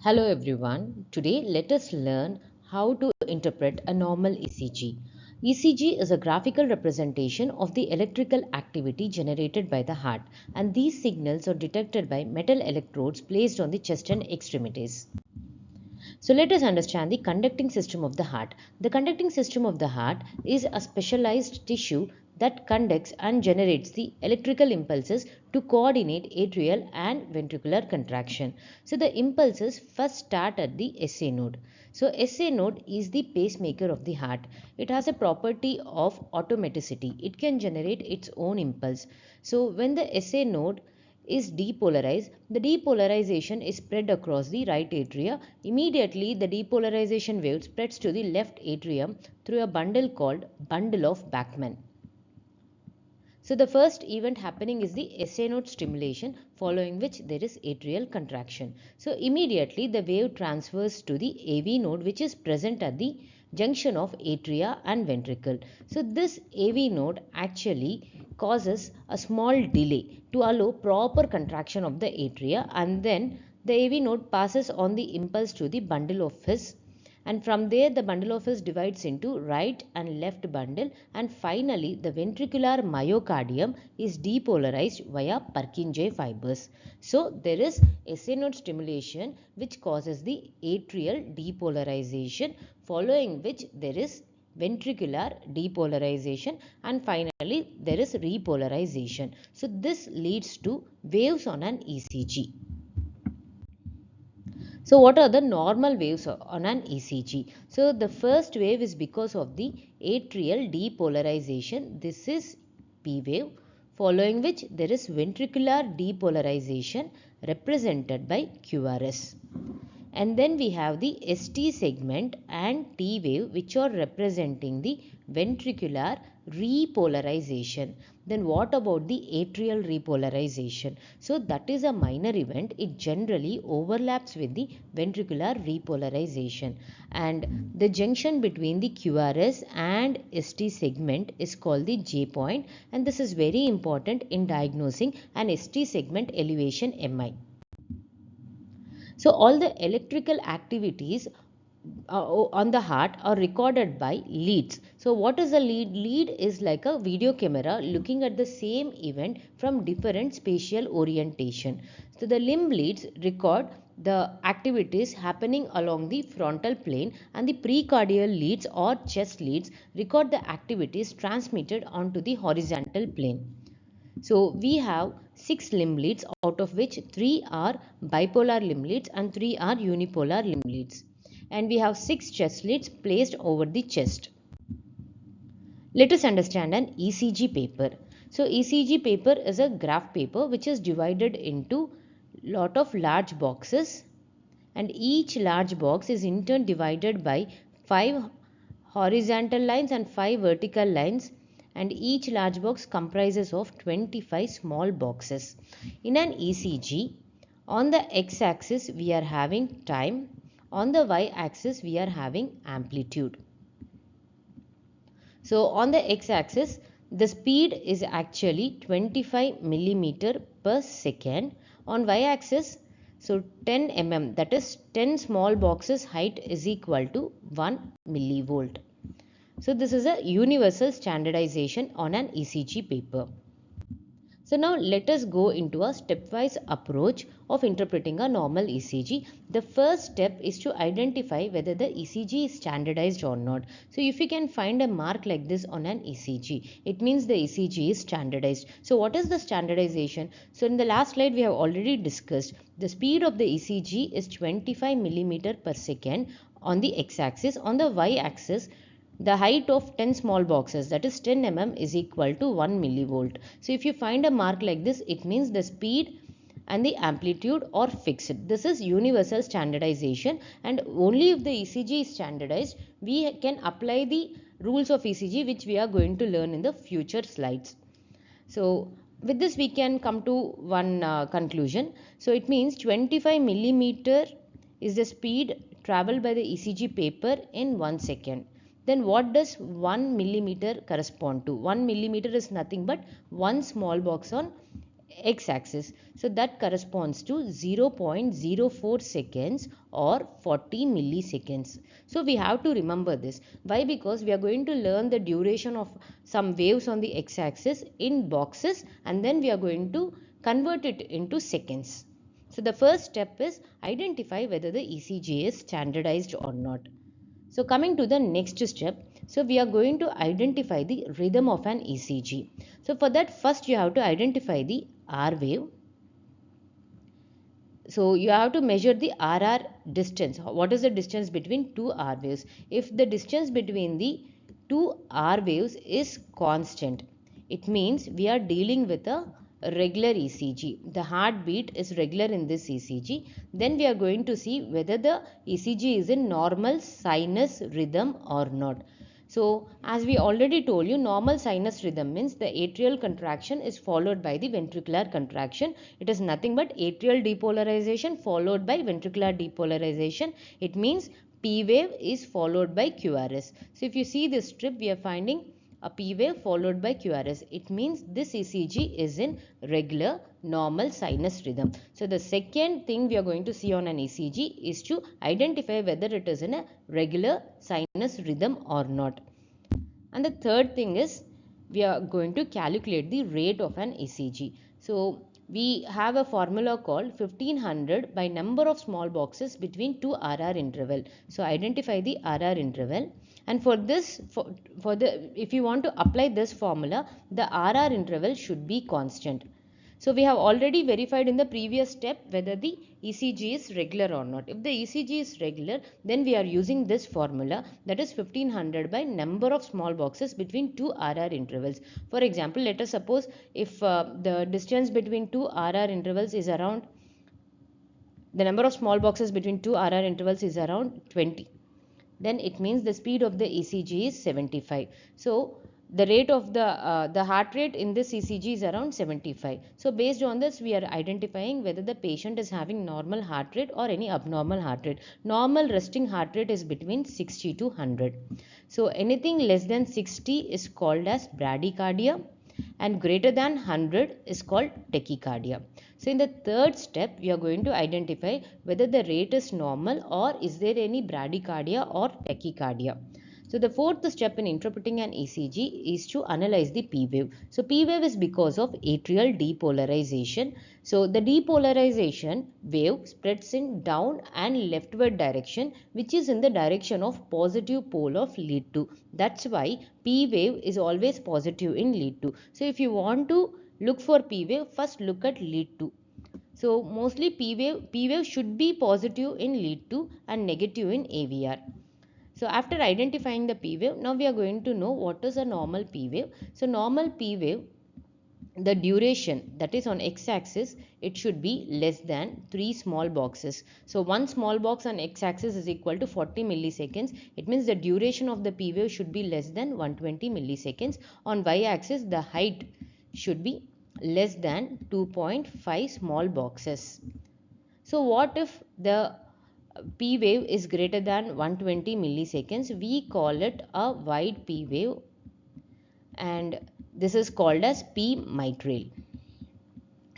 Hello everyone. Today let us learn how to interpret a normal ECG. ECG is a graphical representation of the electrical activity generated by the heart, and these signals are detected by metal electrodes placed on the chest and extremities. So let us understand the conducting system of the heart. The conducting system of the heart is a specialized tissue that conducts and generates the electrical impulses to coordinate atrial and ventricular contraction. So the impulses first start at the SA node. So SA node is the pacemaker of the heart. It has a property of automaticity. It can generate its own impulse. So when the SA node is depolarized, the depolarization is spread across the right atria. Immediately, the depolarization wave spreads to the left atrium through a bundle called bundle of Bachmann. So the first event happening is the SA node stimulation, following which there is atrial contraction. So immediately the wave transfers to the AV node, which is present at the junction of atria and ventricle. So this AV node actually causes a small delay to allow proper contraction of the atria, and then the AV node passes on the impulse to the bundle of his, and from there the bundle of his divides into right and left bundle, and finally the ventricular myocardium is depolarized via Purkinje fibers. So there is SA node stimulation which causes the atrial depolarization, following which there is ventricular depolarization, and finally there is repolarization. So this leads to waves on an ECG. So what are the normal waves on an ECG? So the first wave is because of the atrial depolarization. This is P wave, following which there is ventricular depolarization represented by QRS. And then we have the ST segment and T wave, which are representing the ventricular repolarization. Then what about the atrial repolarization? So that is a minor event. It generally overlaps with the ventricular repolarization, and the junction between the QRS and ST segment is called the J point, and this is very important in diagnosing an ST segment elevation MI. So all the electrical activities on the heart are recorded by leads. So what is a lead? Lead is like a video camera looking at the same event from different spatial orientation. So the limb leads record the activities happening along the frontal plane, and the precordial leads or chest leads record the activities transmitted onto the horizontal plane. So we have 6 limb leads, out of which 3 are bipolar limb leads and 3 are unipolar limb leads. And we have 6 chest leads placed over the chest. Let us understand an ECG paper. So ECG paper is a graph paper which is divided into lot of large boxes, and each large box is in turn divided by 5 horizontal lines and 5 vertical lines, and each large box comprises of 25 small boxes. In an ECG, on the x-axis we are having time, on the y-axis we are having amplitude. So on the x-axis the speed is actually 25 millimeter per second. On y-axis, so 10 mm, that is 10 small boxes height is equal to 1 millivolt. So this is a universal standardization on an ECG paper. So now let us go into a stepwise approach of interpreting a normal ECG. The first step is to identify whether the ECG is standardized or not. So if you can find a mark like this on an ECG, it means the ECG is standardized. So what is the standardization? So in the last slide we have already discussed the speed of the ECG is 25 millimeter per second on the x-axis. On the y-axis, the height of 10 small boxes, that is 10 mm, is equal to 1 millivolt. So if you find a mark like this, it means the speed and the amplitude are fixed. This is universal standardization, and only if the ECG is standardized we can apply the rules of ECG, which we are going to learn in the future slides. So with this we can come to one conclusion. So it means 25 millimeter is the speed traveled by the ECG paper in 1 second. Then what does 1 millimeter correspond to? 1 millimeter is nothing but one small box on x-axis. So that corresponds to 0.04 seconds or 40 milliseconds. So we have to remember this. Why? Because we are going to learn the duration of some waves on the x-axis in boxes, and then we are going to convert it into seconds. So the first step is identify whether the ECG is standardized or not. So coming to the next step, so we are going to identify the rhythm of an ECG. So for that, first you have to identify the R wave. So you have to measure the RR distance. What is the distance between two R waves? If the distance between the two R waves is constant, it means we are dealing with a regular ECG. The heartbeat is regular in this ECG. Then we are going to see whether the ECG is in normal sinus rhythm or not. So as we already told you, normal sinus rhythm means the atrial contraction is followed by the ventricular contraction. It is nothing but atrial depolarization followed by ventricular depolarization. It means P wave is followed by QRS. So if you see this strip, we are finding a P wave followed by QRS. It means this ECG is in regular normal sinus rhythm. So the second thing we are going to see on an ECG is to identify whether it is in a regular sinus rhythm or not. And the third thing is we are going to calculate the rate of an ECG. So we have a formula called 1500 by number of small boxes between two RR interval. So identify the RR interval, and for this if you want to apply this formula, the RR interval should be constant. So we have already verified in the previous step whether the ECG is regular or not. If the ECG is regular, then we are using this formula, that is 1500 by number of small boxes between two RR intervals. For example, let us suppose if the distance between two RR intervals is around, the number of small boxes between two RR intervals is around 20. Then it means the speed of the ECG is 75. So the rate of the heart rate in this ECG is around 75. So based on this, we are identifying whether the patient is having normal heart rate or any abnormal heart rate. Normal resting heart rate is between 60 to 100. So anything less than 60 is called as bradycardia, and greater than 100 is called tachycardia. So in the third step, we are going to identify whether the rate is normal or is there any bradycardia or tachycardia. So the fourth step in interpreting an ECG is to analyze the P wave. So P wave is because of atrial depolarization. So the depolarization wave spreads in down and leftward direction, which is in the direction of positive pole of lead 2. That's why P wave is always positive in lead 2. So if you want to look for P wave, first look at lead 2. So mostly P wave should be positive in lead 2 and negative in AVR. So after identifying the P wave, now we are going to know what is a normal P wave. So normal P wave, the duration, that is on x-axis, it should be less than 3 small boxes. So one small box on x-axis is equal to 40 milliseconds. It means the duration of the P wave should be less than 120 milliseconds. On y-axis, the height should be less than 2.5 small boxes. So what if the P wave is greater than 120 milliseconds? We call it a wide P wave, and this is called as P mitral.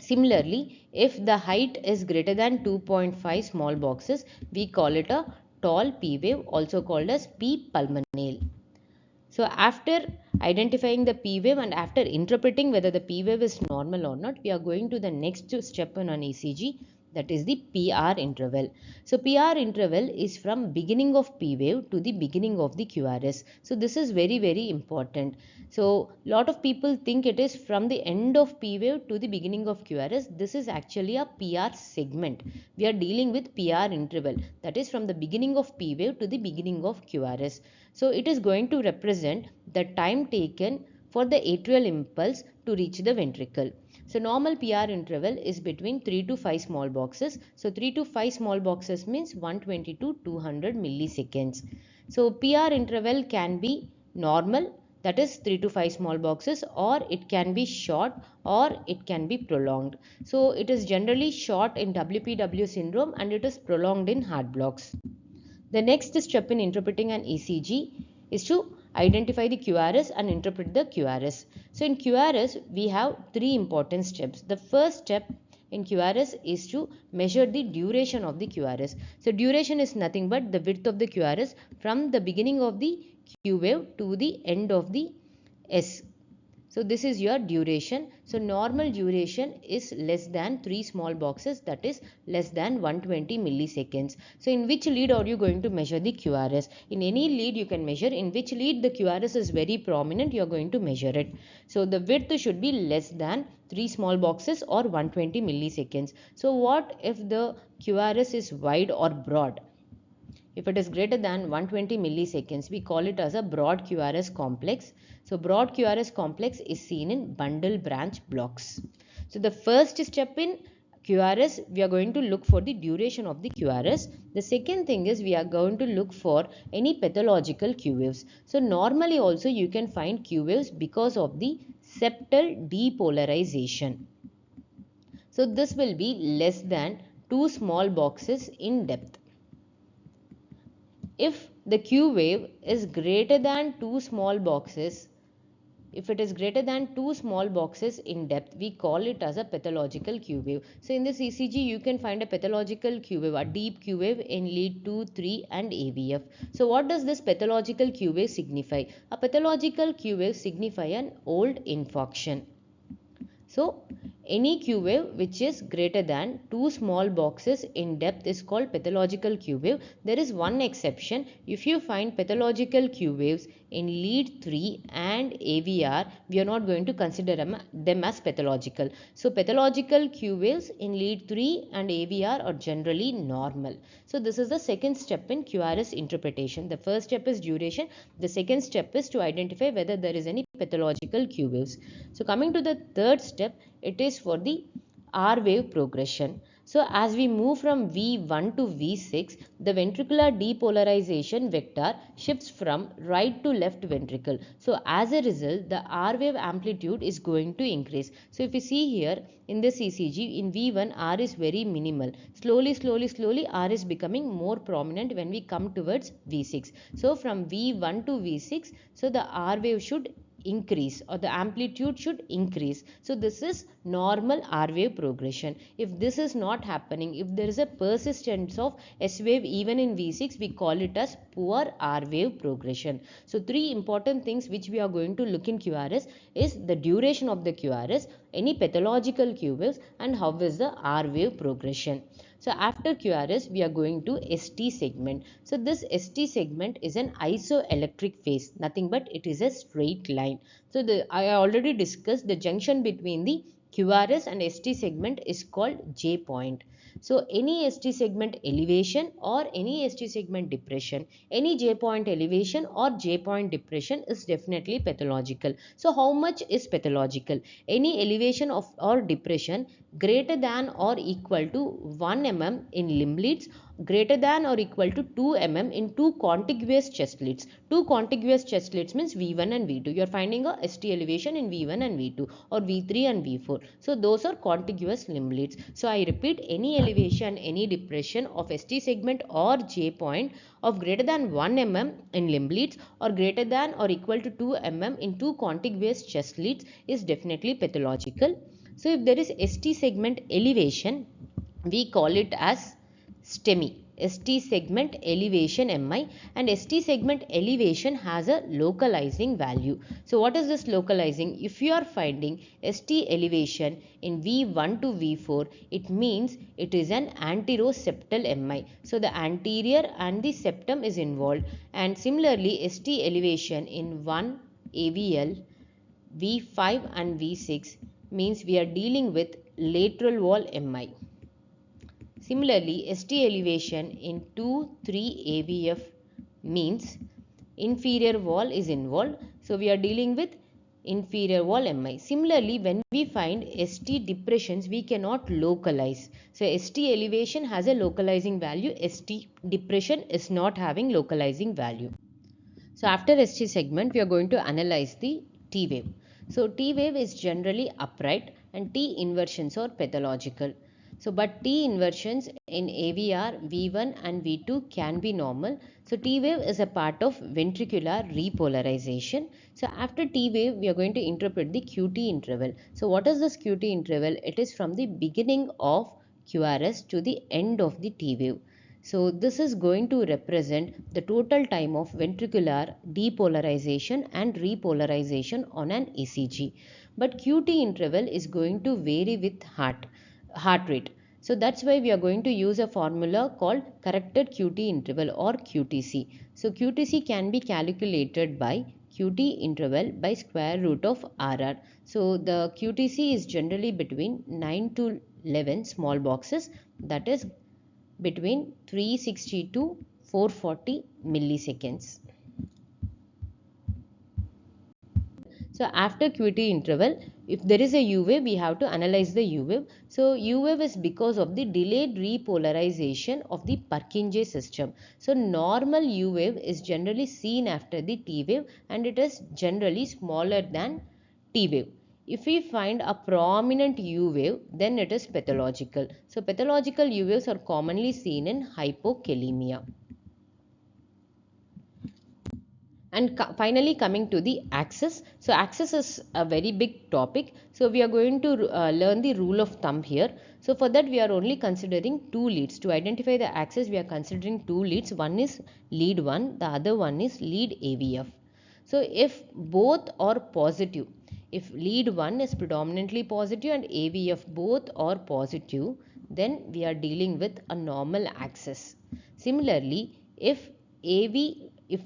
Similarly, if the height is greater than 2.5 small boxes, we call it a tall P wave, also called as P pulmonale. So after identifying the P wave and after interpreting whether the P wave is normal or not, we are going to the next step in an ECG, that is the PR interval. So PR interval is from beginning of P wave to the beginning of the QRS. So this is very, very important. So lot of people think it is from the end of P wave to the beginning of QRS. This is actually a PR segment. We are dealing with PR interval, that is from the beginning of P wave to the beginning of QRS. So it is going to represent the time taken for the atrial impulse to reach the ventricle. So normal PR interval is between 3 to 5 small boxes. So 3 to 5 small boxes means 120 to 200 milliseconds. So PR interval can be normal, that is 3 to 5 small boxes, or it can be short or it can be prolonged. So it is generally short in WPW syndrome and it is prolonged in heart blocks. The next step in interpreting an ECG is to identify the QRS and interpret the QRS. So in QRS, we have three important steps. The first step in QRS is to measure the duration of the QRS. So duration is nothing but the width of the QRS from the beginning of the Q wave to the end of the S. So this is your duration. So normal duration is less than 3 small boxes, that is less than 120 milliseconds. So in which lead are you going to measure the QRS? In any lead you can measure. In which lead the QRS is very prominent, you are going to measure it. So the width should be less than 3 small boxes or 120 milliseconds. So what if the QRS is wide or broad? If it is greater than 120 milliseconds, we call it as a broad QRS complex. So broad QRS complex is seen in bundle branch blocks. So the first step in QRS, we are going to look for the duration of the QRS. The second thing is we are going to look for any pathological Q waves. So normally also you can find Q waves because of the septal depolarization. So this will be less than 2 small boxes in depth. If the Q wave is greater than 2 small boxes, if it is greater than 2 small boxes in depth, we call it as a pathological Q wave. So in this ECG, you can find a pathological Q wave, a deep Q wave in lead 2, 3 and AVF. So what does this pathological Q wave signify? A pathological Q wave signify an old infarction. So any Q wave which is greater than 2 small boxes in depth is called pathological Q wave. There is one exception. If you find pathological Q waves in lead 3 and AVR, we are not going to consider them as pathological. So pathological Q waves in lead 3 and AVR are generally normal. So this is the second step in QRS interpretation. The first step is duration. The second step is to identify whether there is any pathological Q waves. So coming to the third step, it is for the R wave progression. So as we move from V1 to V6, the ventricular depolarization vector shifts from right to left ventricle. So as a result, the R wave amplitude is going to increase. So if you see here in this ECG, in V1 R is very minimal. Slowly R is becoming more prominent when we come towards V6. So from V1 to V6, so the R wave should increase or the amplitude should increase. So this is normal R wave progression. If this is not happening, if there is a persistence of S wave even in V6, we call it as poor R wave progression. So three important things which we are going to look in QRS is the duration of the QRS, any pathological Q waves, and how is the R wave progression. So after QRS, we are going to ST segment. So this ST segment is an isoelectric phase, nothing but it is a straight line. So I already discussed the junction between the QRS and ST segment is called J point. So any ST segment elevation or any ST segment depression, any J point elevation or J point depression is definitely pathological. So how much is pathological? Any elevation of or depression greater than or equal to 1 mm in limb leads, greater than or equal to 2 mm in two contiguous chest leads. Two contiguous chest leads means V1 and V2. You are finding a ST elevation in V1 and V2 or V3 and V4. So those are contiguous limb leads. So I repeat, any elevation, any depression of ST segment or J point of greater than 1 mm in limb leads or greater than or equal to 2 mm in two contiguous chest leads is definitely pathological. So if there is ST segment elevation, we call it as STEMI, ST segment elevation MI, and ST segment elevation has a localizing value. So what is this localizing? If you are finding ST elevation in V1 to V4, it means it is an anteroseptal MI. So the anterior and the septum is involved, and similarly ST elevation in 1 AVL, V5 and V6 means we are dealing with lateral wall MI. Similarly, ST elevation in 2, 3 AVF means inferior wall is involved. So we are dealing with inferior wall MI. Similarly, when we find ST depressions, we cannot localize. So ST elevation has a localizing value. ST depression is not having localizing value. So after ST segment, we are going to analyze the T wave. So T wave is generally upright and T inversions are pathological. So, but T inversions in AVR, V1 and V2 can be normal. So, T wave is a part of ventricular repolarization. So, after T wave, we are going to interpret the QT interval. So, what is this QT interval? It is from the beginning of QRS to the end of the T wave. So, this is going to represent the total time of ventricular depolarization and repolarization on an ECG. But QT interval is going to vary with heart rate. So that's why we are going to use a formula called corrected QT interval or QTC. So QTC can be calculated by QT interval by square root of RR. So the QTC is generally between 9 to 11 small boxes, that is between 360 to 440 milliseconds. So after QT interval, if there is a U wave, we have to analyze the U wave. So U wave is because of the delayed repolarization of the Purkinje system. So normal U wave is generally seen after the T wave and it is generally smaller than T wave. If we find a prominent U wave, then it is pathological. So pathological U waves are commonly seen in hypokalemia. And finally coming to the axis. So axis is a very big topic. So we are going to learn the rule of thumb here. So for that we are only considering two leads. To identify the axis we are considering two leads. One is lead 1, the other one is lead AVF. So if both are positive, if lead 1 is predominantly positive and AVF both are positive, then we are dealing with a normal axis. Similarly, if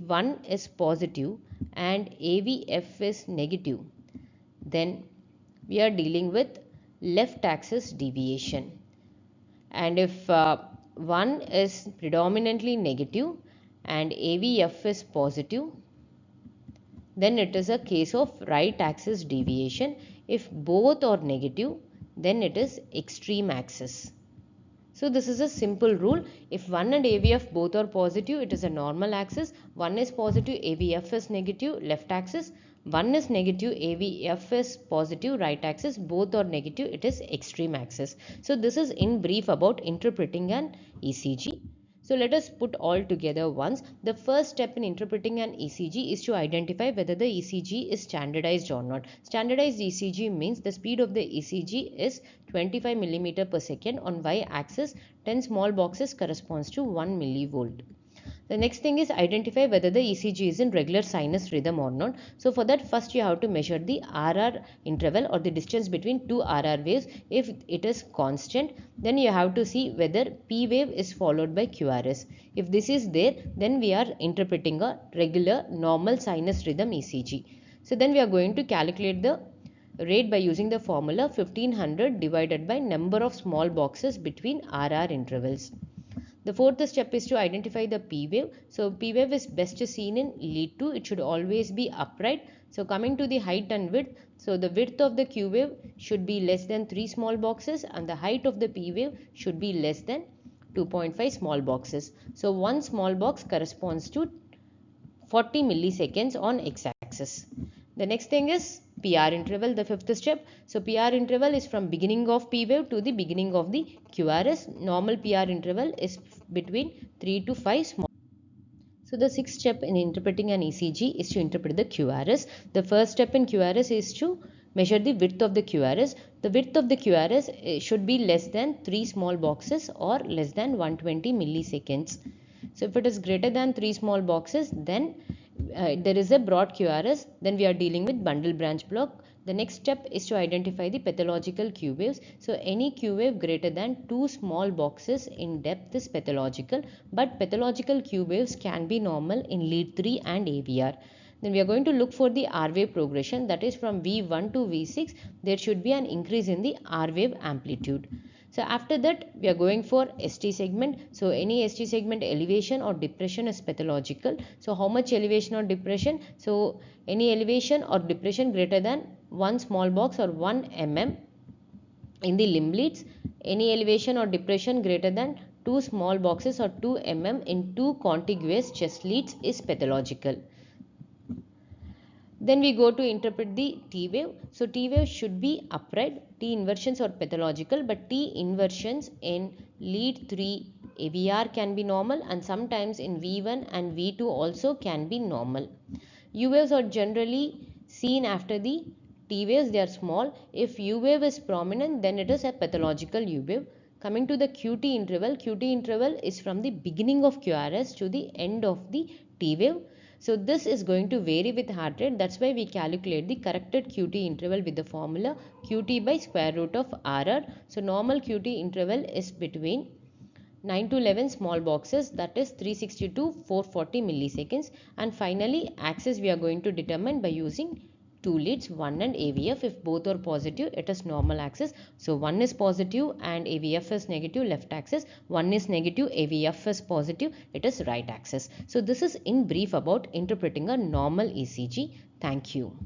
one is positive and AVF is negative, then we are dealing with left axis deviation. And if one is predominantly negative and AVF is positive, then it is a case of right axis deviation. If both are negative, then it is extreme axis. So this is a simple rule. If 1 and AVF both are positive, it is a normal axis. 1 is positive, AVF is negative, left axis. 1 is negative, AVF is positive, right axis. Both are negative, it is extreme axis. So this is in brief about interpreting an ECG. So let us put all together once. The first step in interpreting an ECG is to identify whether the ECG is standardized or not. Standardized ECG means the speed of the ECG is 25 mm per second on y-axis. 10 small boxes corresponds to 1 millivolt. The next thing is identify whether the ECG is in regular sinus rhythm or not. So for that first you have to measure the RR interval or the distance between two RR waves. If it is constant, then you have to see whether P wave is followed by QRS. If this is there, then we are interpreting a regular normal sinus rhythm ECG. So then we are going to calculate the rate by using the formula 1500 divided by number of small boxes between RR intervals. The fourth step is to identify the P wave. So P wave is best seen in lead 2. It should always be upright. So coming to the height and width. So the width of the Q wave should be less than 3 small boxes and the height of the P wave should be less than 2.5 small boxes. So one small box corresponds to 40 milliseconds on x-axis. The next thing is PR interval, the fifth step. So PR interval is from beginning of P wave to the beginning of the QRS. Normal PR interval is between 3 to 5 small. So the sixth step in interpreting an ECG is to interpret the QRS. The first step in QRS is to measure the width of the QRS. The width of the QRS should be less than 3 small boxes or less than 120 milliseconds. So if it is greater than 3 small boxes, then there is a broad QRS, then we are dealing with bundle branch block. The next step is to identify the pathological Q waves. So any Q wave greater than 2 small boxes in depth is pathological, but pathological Q waves can be normal in lead 3 and AVR. Then we are going to look for the R wave progression, that is from V1 to V6 there should be an increase in the R wave amplitude. So after that we are going for ST segment. So any ST segment elevation or depression is pathological. So how much elevation or depression? So any elevation or depression greater than 1 small box or 1 mm in the limb leads. Any elevation or depression greater than 2 small boxes or 2 mm in 2 contiguous chest leads is pathological. Then we go to interpret the T wave. So T wave should be upright. T inversions are pathological, but T inversions in lead 3 AVR can be normal, and sometimes in V1 and V2 also can be normal. U waves are generally seen after the T waves, they are small. If U wave is prominent, then it is a pathological U wave. Coming to the QT interval is from the beginning of QRS to the end of the T wave. So this is going to vary with heart rate. That's why we calculate the corrected QT interval with the formula QT by square root of RR. So normal QT interval is between 9 to 11 small boxes, that is 360 to 440 milliseconds. And finally axis we are going to determine by using two leads, 1 and AVF. If both are positive, it is normal axis. So 1 is positive and AVF is negative, left axis. 1 is negative, AVF is positive, it is right axis. So this is in brief about interpreting a normal ECG. Thank you.